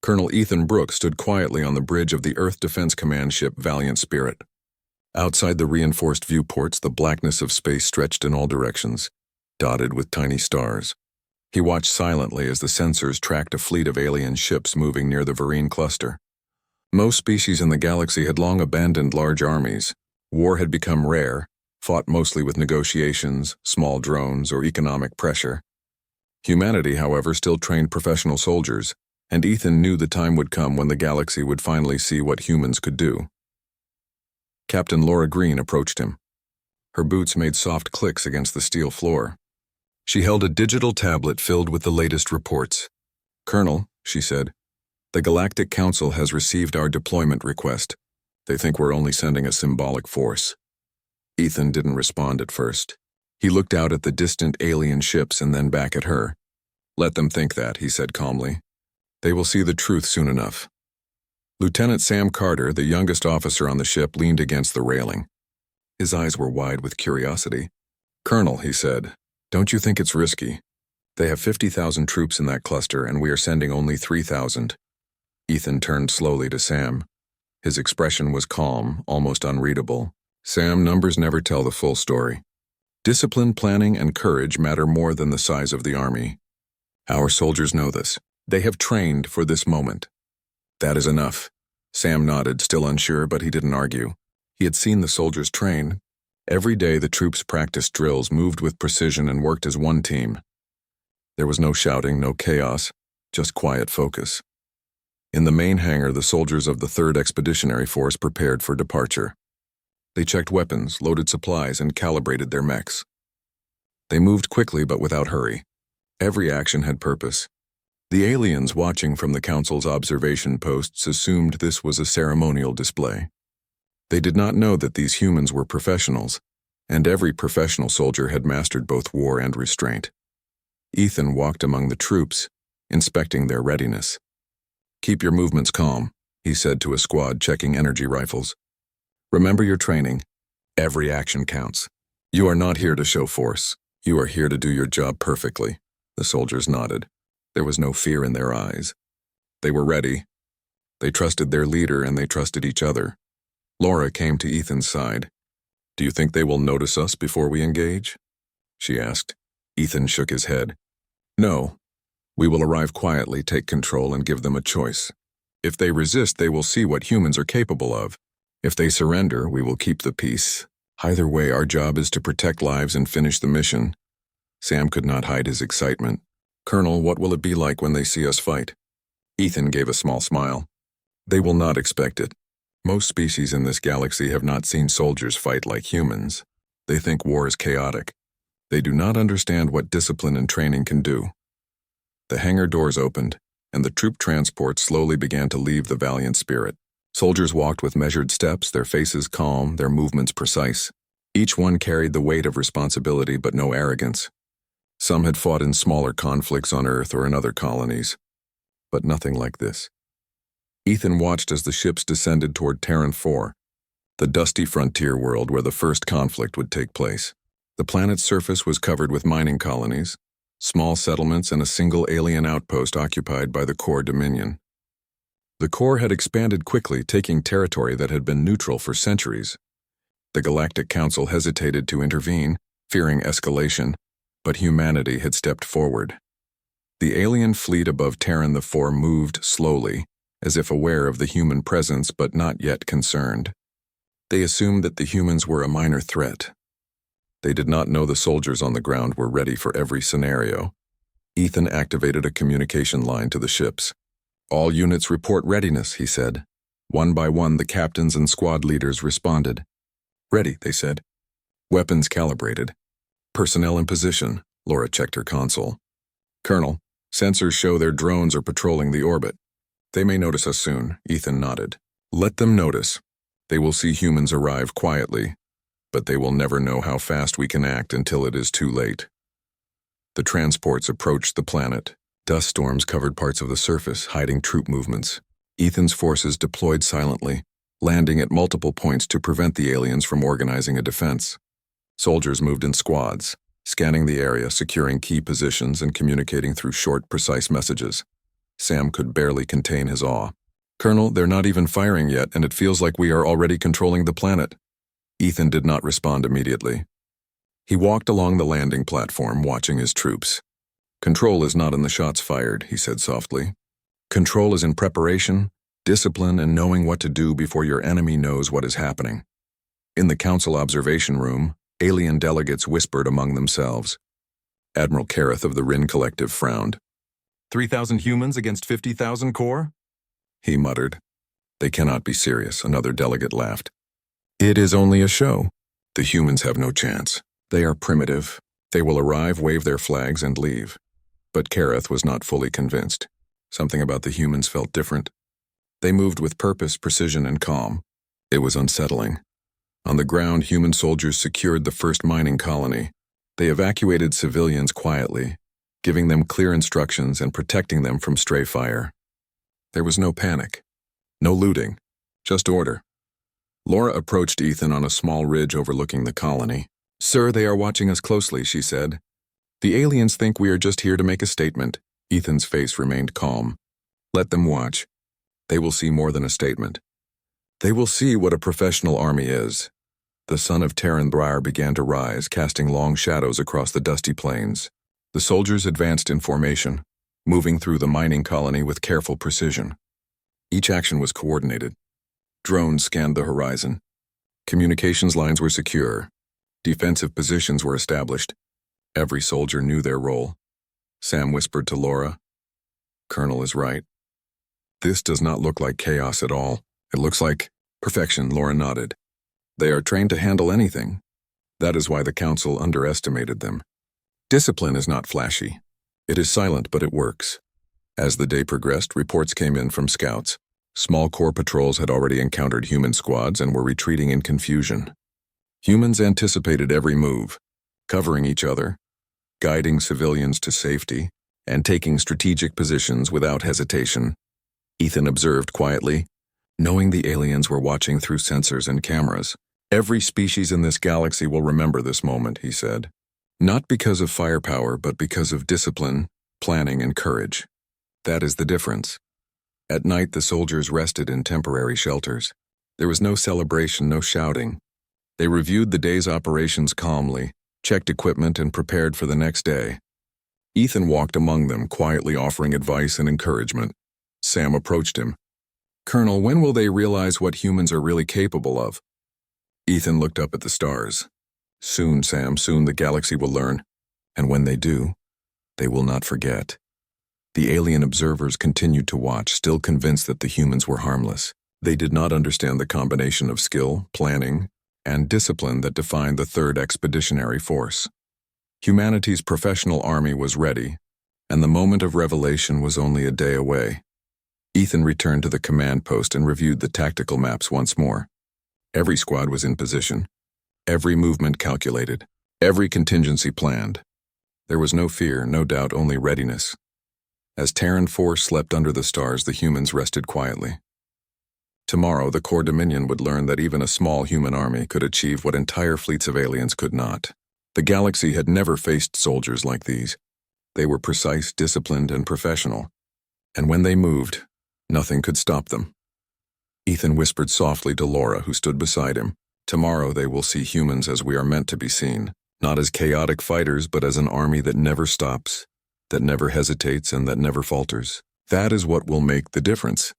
Colonel Ethan Brooks stood quietly on the bridge of the Earth Defense Command ship Valiant Spirit. Outside the reinforced viewports, the blackness of space stretched in all directions, dotted with tiny stars. He watched silently as the sensors tracked a fleet of alien ships moving near the Varine cluster. Most species in the galaxy had long abandoned large armies. War had become rare, fought mostly with negotiations, small drones, or economic pressure. Humanity, however, still trained professional soldiers, and Ethan knew the time would come when the galaxy would finally see what humans could do. Captain Laura Green approached him. Her boots made soft clicks against the steel floor. She held a digital tablet filled with the latest reports. "Colonel," she said, "the Galactic Council has received our deployment request. They think we're only sending a symbolic force." Ethan didn't respond at first. He looked out at the distant alien ships and then back at her. "Let them think that," he said calmly. "They will see the truth soon enough." Lieutenant Sam Carter, the youngest officer on the ship, leaned against the railing. His eyes were wide with curiosity. "Colonel," he said, "don't you think it's risky? They have 50,000 troops in that cluster, and we are sending only 3,000. Ethan turned slowly to Sam. His expression was calm, almost unreadable. "Sam, numbers never tell the full story. Discipline, planning, and courage matter more than the size of the army. Our soldiers know this. They have trained for this moment." "That is enough." Sam nodded, still unsure, but he didn't argue. He had seen the soldiers train. Every day the troops practiced drills, moved with precision, and worked as one team. There was no shouting, no chaos, just quiet focus. In the main hangar, the soldiers of the 3rd Expeditionary Force prepared for departure. They checked weapons, loaded supplies, and calibrated their mechs. They moved quickly but without hurry. Every action had purpose. The aliens watching from the Council's observation posts assumed this was a ceremonial display. They did not know that these humans were professionals, and every professional soldier had mastered both war and restraint. Ethan walked among the troops, inspecting their readiness. "Keep your movements calm," he said to a squad checking energy rifles. "Remember your training. Every action counts. You are not here to show force. You are here to do your job perfectly." The soldiers nodded. There was no fear in their eyes. They were ready. They trusted their leader, and they trusted each other. Laura came to Ethan's side. "Do you think they will notice us before we engage?" she asked. Ethan shook his head. "No. We will arrive quietly, take control, and give them a choice. If they resist, they will see what humans are capable of. If they surrender, we will keep the peace. Either way, our job is to protect lives and finish the mission." Sam could not hide his excitement. "Colonel, what will it be like when they see us fight?" Ethan gave a small smile. "They will not expect it. Most species in this galaxy have not seen soldiers fight like humans. They think war is chaotic. They do not understand what discipline and training can do." The hangar doors opened, and the troop transport slowly began to leave the Valiant Spirit. Soldiers walked with measured steps, their faces calm, their movements precise. Each one carried the weight of responsibility but no arrogance. Some had fought in smaller conflicts on Earth or in other colonies, but nothing like this. Ethan watched as the ships descended toward Terran 4, the dusty frontier world where the first conflict would take place. The planet's surface was covered with mining colonies, small settlements, and a single alien outpost occupied by the core Dominion. The core had expanded quickly, taking territory that had been neutral for centuries. The Galactic Council hesitated to intervene, fearing escalation, but humanity had stepped forward. The alien fleet above Terran the 4 moved slowly, as if aware of the human presence but not yet concerned. They assumed that the humans were a minor threat. They did not know the soldiers on the ground were ready for every scenario. Ethan activated a communication line to the ships. "All units report readiness," he said. One by one, the captains and squad leaders responded. "Ready," they said. "Weapons calibrated. Personnel in position." Laura checked her console. "Colonel, sensors show their drones are patrolling the orbit. They may notice us soon." Ethan nodded. "Let them notice. They will see humans arrive quietly, but they will never know how fast we can act until it is too late." The transports approached the planet. Dust storms covered parts of the surface, hiding troop movements. Ethan's forces deployed silently, landing at multiple points to prevent the aliens from organizing a defense. Soldiers moved in squads, scanning the area, securing key positions, and communicating through short, precise messages. Sam could barely contain his awe. "Colonel, they're not even firing yet, and it feels like we are already controlling the planet." Ethan did not respond immediately. He walked along the landing platform, watching his troops. "Control is not in the shots fired," he said softly. "Control is in preparation, discipline, and knowing what to do before your enemy knows what is happening." In the council observation room, alien delegates whispered among themselves. Admiral Kareth of the Rin Collective frowned. 3,000 humans against 50,000 core? He muttered. "They cannot be serious," another delegate laughed. "It is only a show. The humans have no chance. They are primitive. They will arrive, wave their flags, and leave." But Kareth was not fully convinced. Something about the humans felt different. They moved with purpose, precision, and calm. It was unsettling. On the ground, human soldiers secured the first mining colony. They evacuated civilians quietly, giving them clear instructions and protecting them from stray fire. There was no panic, no looting, just order. Laura approached Ethan on a small ridge overlooking the colony. "Sir, they are watching us closely," she said. "The aliens think we are just here to make a statement." Ethan's face remained calm. "Let them watch. They will see more than a statement. They will see what a professional army is." The sun of Terran Briar began to rise, casting long shadows across the dusty plains. The soldiers advanced in formation, moving through the mining colony with careful precision. Each action was coordinated. Drones scanned the horizon. Communications lines were secure. Defensive positions were established. Every soldier knew their role. Sam whispered to Laura, "Colonel is right. This does not look like chaos at all. It looks like perfection." Laura nodded. "They are trained to handle anything. That is why the Council underestimated them. Discipline is not flashy. It is silent, but it works." As the day progressed, reports came in from scouts. Small corps patrols had already encountered human squads and were retreating in confusion. Humans anticipated every move, covering each other, guiding civilians to safety, and taking strategic positions without hesitation. Ethan observed quietly, knowing the aliens were watching through sensors and cameras. "Every species in this galaxy will remember this moment," he said. "Not because of firepower, but because of discipline, planning, and courage. That is the difference." At night, the soldiers rested in temporary shelters. There was no celebration, no shouting. They reviewed the day's operations calmly, checked equipment, and prepared for the next day. Ethan walked among them, quietly offering advice and encouragement. Sam approached him. "Colonel, when will they realize what humans are really capable of?" Ethan looked up at the stars. "Soon, Sam, soon the galaxy will learn. And when they do, they will not forget." The alien observers continued to watch, still convinced that the humans were harmless. They did not understand the combination of skill, planning, and discipline that defined the Third Expeditionary Force. Humanity's professional army was ready, and the moment of revelation was only a day away. Ethan returned to the command post and reviewed the tactical maps once more. Every squad was in position, every movement calculated, every contingency planned. There was no fear, no doubt, only readiness. As Terran force slept under the stars, the humans rested quietly. Tomorrow, the Core Dominion would learn that even a small human army could achieve what entire fleets of aliens could not. The galaxy had never faced soldiers like these. They were precise, disciplined, and professional. And when they moved, nothing could stop them. Ethan whispered softly to Laura, who stood beside him. "Tomorrow they will see humans as we are meant to be seen, not as chaotic fighters, but as an army that never stops, that never hesitates, and that never falters. That is what will make the difference."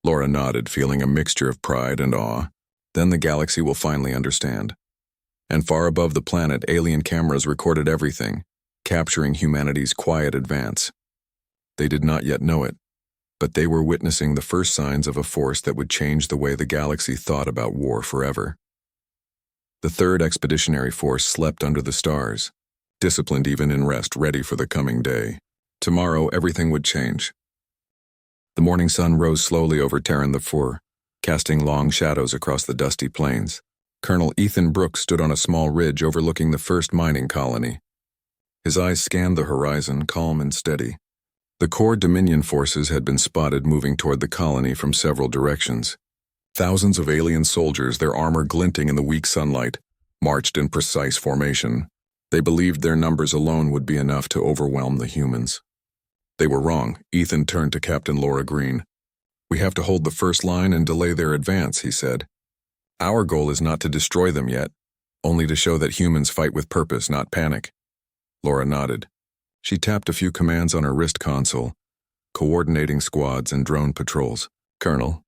Laura nodded, feeling a mixture of pride and awe. Then the galaxy will finally understand. And far above the planet, alien cameras recorded everything, capturing humanity's quiet advance. They did not yet know it, but they were witnessing the first signs of a force that would change the way the galaxy thought about war forever. The Third Expeditionary Force slept under the stars, disciplined even in rest, ready for the coming day. Tomorrow, everything would change. The morning sun rose slowly over Terran IV, casting long shadows across the dusty plains. Colonel Ethan Brooks stood on a small ridge overlooking the first mining colony. His eyes scanned the horizon, calm and steady. The Core Dominion forces had been spotted moving toward the colony from several directions. Thousands of alien soldiers, their armor glinting in the weak sunlight, marched in precise formation. They believed their numbers alone would be enough to overwhelm the humans. They were wrong. Ethan turned to Captain Laura Green. "We have to hold the first line and delay their advance," he said. "Our goal is not to destroy them yet, only to show that humans fight with purpose, not panic." Laura nodded. She tapped a few commands on her wrist console, coordinating squads and drone patrols. "Colonel,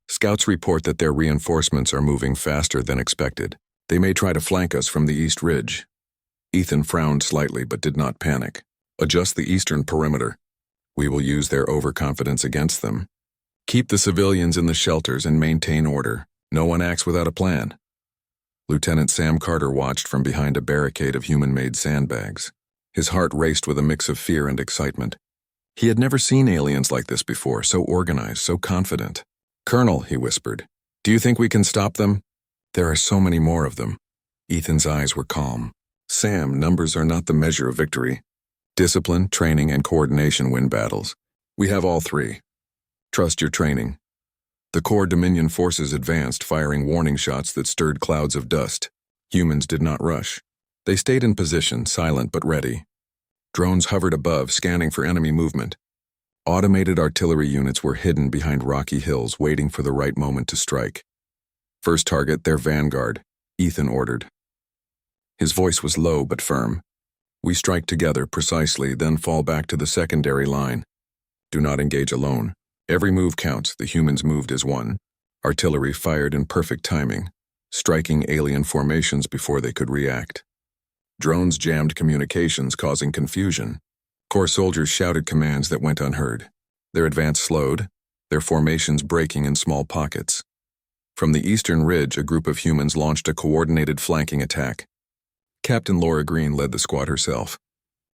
scouts report that their reinforcements are moving faster than expected. They may try to flank us from the East Ridge." Ethan frowned slightly but did not panic. "Adjust the eastern perimeter. We will use their overconfidence against them. Keep the civilians in the shelters and maintain order. No one acts without a plan." Lieutenant Sam Carter watched from behind a barricade of human-made sandbags. His heart raced with a mix of fear and excitement. He had never seen aliens like this before, so organized, so confident. "Colonel," he whispered, "do you think we can stop them?" "There are so many more of them." Ethan's eyes were calm. "Sam, numbers are not the measure of victory. Discipline, training, and coordination win battles. We have all three. Trust your training." The core Dominion forces advanced, firing warning shots that stirred clouds of dust. Humans did not rush. They stayed in position, silent but ready. Drones hovered above, scanning for enemy movement. Automated artillery units were hidden behind rocky hills, waiting for the right moment to strike. "First target, their vanguard," Ethan ordered. His voice was low but firm. "We strike together precisely, then fall back to the secondary line. Do not engage alone. Every move counts. The humans moved as one. Artillery fired in perfect timing, striking alien formations before they could react. Drones jammed communications, causing confusion. Core soldiers shouted commands that went unheard. Their advance slowed, their formations breaking in small pockets. From the eastern ridge, a group of humans launched a coordinated flanking attack. Captain Laura Green led the squad herself.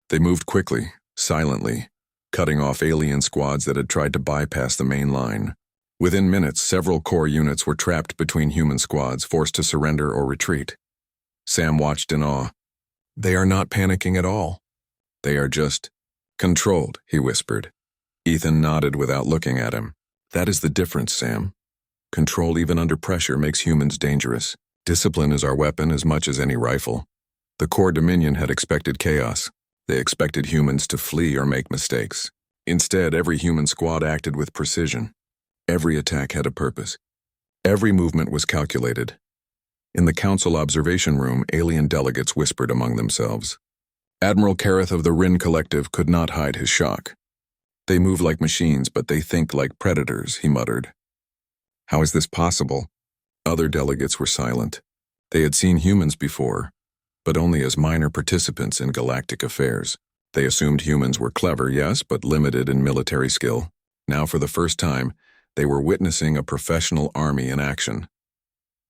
They moved quickly, silently, cutting off alien squads that had tried to bypass the main line. Within minutes, several core units were trapped between human squads, forced to surrender or retreat. Sam watched in awe. "They are not panicking at all. They are just controlled," he whispered. Ethan nodded without looking at him. "That is the difference, Sam. Control even under pressure makes humans dangerous. Discipline is our weapon as much as any rifle." The core Dominion had expected chaos. They expected humans to flee or make mistakes. Instead, every human squad acted with precision. Every attack had a purpose. Every movement was calculated. In the council observation room, alien delegates whispered among themselves. Admiral Kareth of the Rin Collective could not hide his shock. "They move like machines, but they think like predators," he muttered. "How is this possible?" Other delegates were silent. They had seen humans before, but only as minor participants in galactic affairs. They assumed humans were clever, yes, but limited in military skill. Now, for the first time, they were witnessing a professional army in action.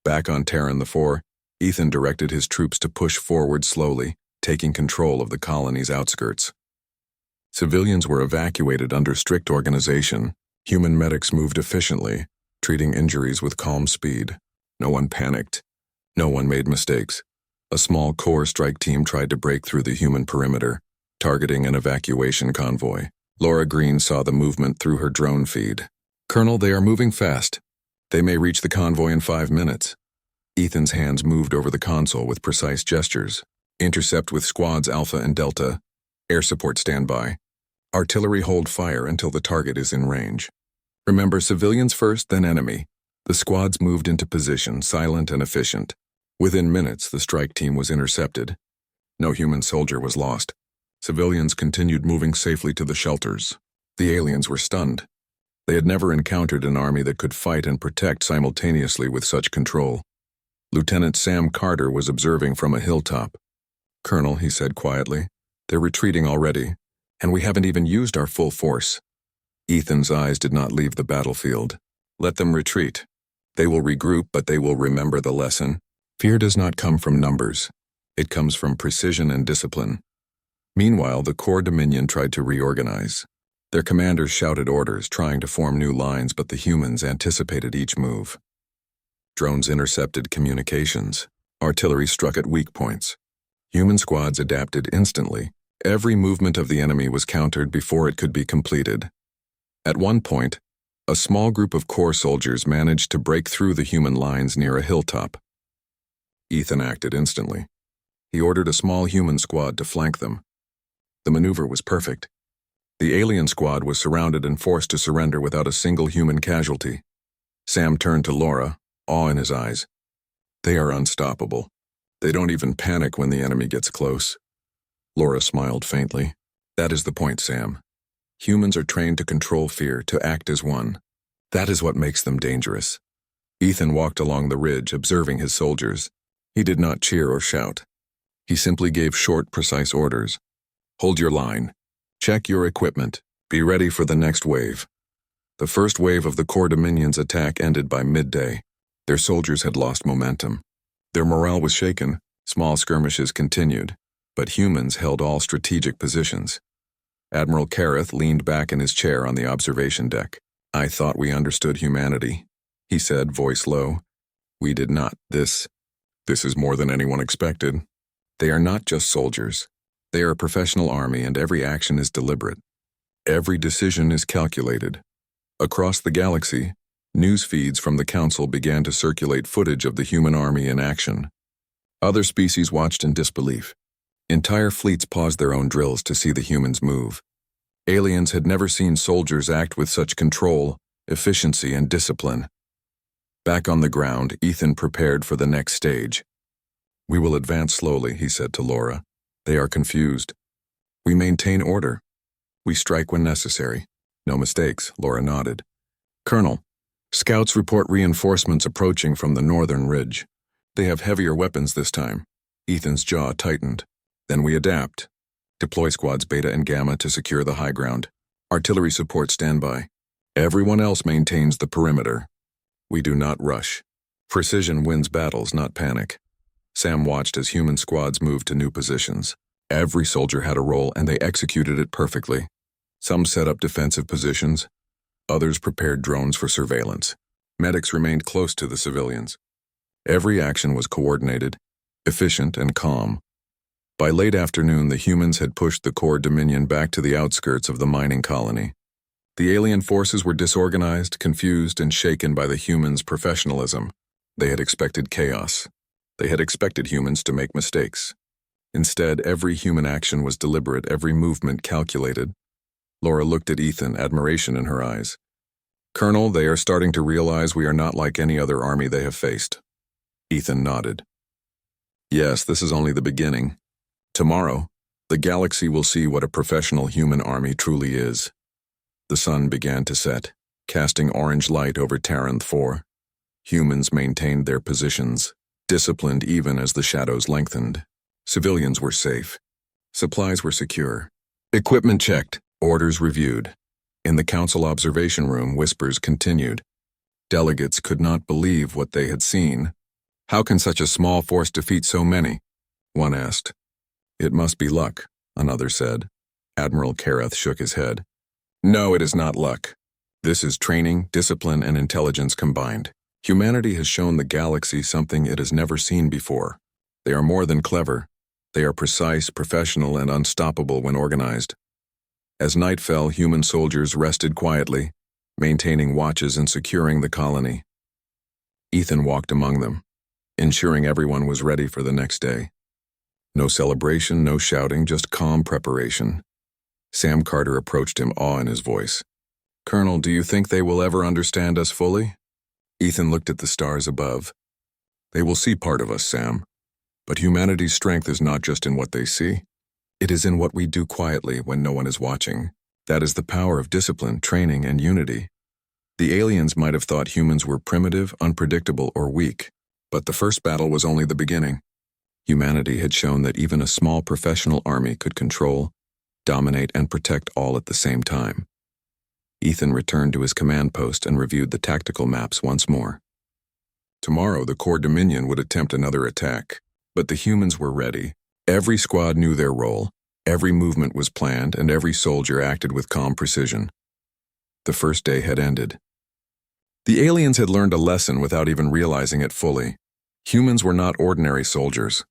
Back on Terran IV, Ethan directed his troops to push forward slowly, taking control of the colony's outskirts. Civilians were evacuated under strict organization. Human medics moved efficiently, treating injuries with calm speed. No one panicked. No one made mistakes. A small core strike team tried to break through the human perimeter, targeting an evacuation convoy. Laura Green saw the movement through her drone feed. "Colonel, they are moving fast. They may reach the convoy in 5 minutes." Ethan's hands moved over the console with precise gestures. "Intercept with squads Alpha and Delta. Air support standby. Artillery hold fire until the target is in range. Remember, civilians first, then enemy." The squads moved into position, silent and efficient. Within minutes, the strike team was intercepted. No human soldier was lost. Civilians continued moving safely to the shelters. The aliens were stunned. They had never encountered an army that could fight and protect simultaneously with such control. Lieutenant Sam Carter was observing from a hilltop. "Colonel," he said quietly, "they're retreating already, and we haven't even used our full force." Ethan's eyes did not leave the battlefield. "Let them retreat. They will regroup, but they will remember the lesson. Fear does not come from numbers. It comes from precision and discipline." Meanwhile, the core Dominion tried to reorganize. Their commanders shouted orders, trying to form new lines, but the humans anticipated each move. Drones intercepted communications. Artillery struck at weak points. Human squads adapted instantly. Every movement of the enemy was countered before it could be completed. At one point, a small group of core soldiers managed to break through the human lines near a hilltop. Ethan acted instantly. He ordered a small human squad to flank them. The maneuver was perfect. The alien squad was surrounded and forced to surrender without a single human casualty. Sam turned to Laura, awe in his eyes. They are unstoppable. They don't even panic when the enemy gets close. Laura smiled faintly. That is the point, Sam. Humans are trained to control fear, to act as one. That is what makes them dangerous. Ethan walked along the ridge, observing his soldiers. He did not cheer or shout. He simply gave short, precise orders. Hold your line. Check your equipment. Be ready for the next wave. The first wave of the Core Dominion's attack ended by midday. Their soldiers had lost momentum. Their morale was shaken. Small skirmishes continued, but humans held all strategic positions. Admiral Kareth leaned back in his chair on the observation deck. I thought we understood humanity, he said, voice low. We did not. This is more than anyone expected. They are not just soldiers. They are a professional army, and every action is deliberate. Every decision is calculated. Across the galaxy, news feeds from the Council began to circulate footage of the human army in action. Other species watched in disbelief. Entire fleets paused their own drills to see the humans move. Aliens had never seen soldiers act with such control, efficiency, and discipline. Back on the ground, Ethan prepared for the next stage. We will advance slowly, he said to Laura. They are confused. We maintain order. We strike when necessary. No mistakes, Laura nodded. Colonel, scouts report reinforcements approaching from the northern ridge. They have heavier weapons this time. Ethan's jaw tightened. Then we adapt. Deploy squads Beta and Gamma to secure the high ground. Artillery support standby. Everyone else maintains the perimeter. We do not rush. Precision wins battles, not panic. Sam watched as human squads moved to new positions. Every soldier had a role, and they executed it perfectly. Some set up defensive positions. Others prepared drones for surveillance. Medics remained close to the civilians. Every action was coordinated, efficient, and calm. By late afternoon, the humans had pushed the Core Dominion back to the outskirts of the mining colony. The alien forces were disorganized, confused, and shaken by the humans' professionalism. They had expected chaos. They had expected humans to make mistakes. Instead, every human action was deliberate, every movement calculated. Laura looked at Ethan, admiration in her eyes. Colonel, they are starting to realize we are not like any other army they have faced. Ethan nodded. Yes, this is only the beginning. Tomorrow, the galaxy will see what a professional human army truly is. The sun began to set, casting orange light over Terran 4. Humans maintained their positions, disciplined even as the shadows lengthened. Civilians were safe. Supplies were secure. Equipment checked, orders reviewed. In the Council observation room, whispers continued. Delegates could not believe what they had seen. How can such a small force defeat so many? One asked. It must be luck, another said. Admiral Kareth shook his head. No, it is not luck. This is training, discipline, and intelligence combined. Humanity has shown the galaxy something it has never seen before. They are more than clever. They are precise, professional, and unstoppable when organized. As night fell, human soldiers rested quietly, maintaining watches and securing the colony. Ethan walked among them, ensuring everyone was ready for the next day. No celebration, no shouting, just calm preparation. Sam Carter approached him, awe in his voice. Colonel, do you think they will ever understand us fully? Ethan looked at the stars above. They will see part of us, Sam. But humanity's strength is not just in what they see. It is in what we do quietly when no one is watching. That is the power of discipline, training, and unity. The aliens might have thought humans were primitive, unpredictable, or weak, but the first battle was only the beginning. Humanity had shown that even a small professional army could control, dominate, and protect all at the same time. Ethan returned to his command post and reviewed the tactical maps once more. Tomorrow, the Core Dominion would attempt another attack, but the humans were ready. Every squad knew their role, every movement was planned, and every soldier acted with calm precision. The first day had ended. The aliens had learned a lesson without even realizing it fully. Humans were not ordinary soldiers.